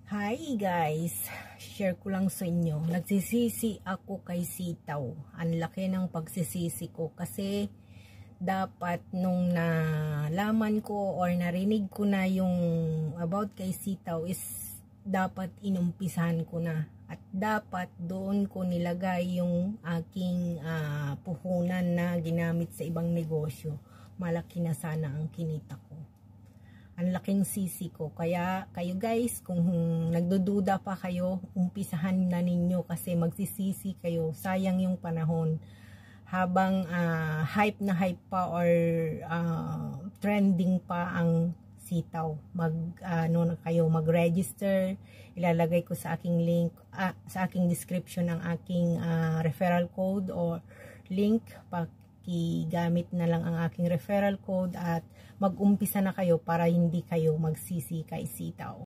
Hi guys, share ko lang sa inyo. Nagsisisi ako kay sitaw. Ang laki ng pagsisisi ko kasi dapat nung nalaman ko or narinig ko na yung about kay sitaw is dapat inumpisahan ko na. At dapat doon ko nilagay yung aking puhunan na ginamit sa ibang negosyo. Malaki na sana ang kinita ko. Ang laking sisi ko. Kaya kayo guys, kung nagdududa pa kayo, umpisahan na ninyo kasi magsisisi kayo. Sayang yung panahon. Habang hype na hype pa or trending pa ang sitaw. Mag-register. Ilalagay ko sa aking link, sa aking description ang aking referral code or link. Gamit na lang ang aking referral code at mag-umpisa na kayo para hindi kayo magsisi kay sitaw.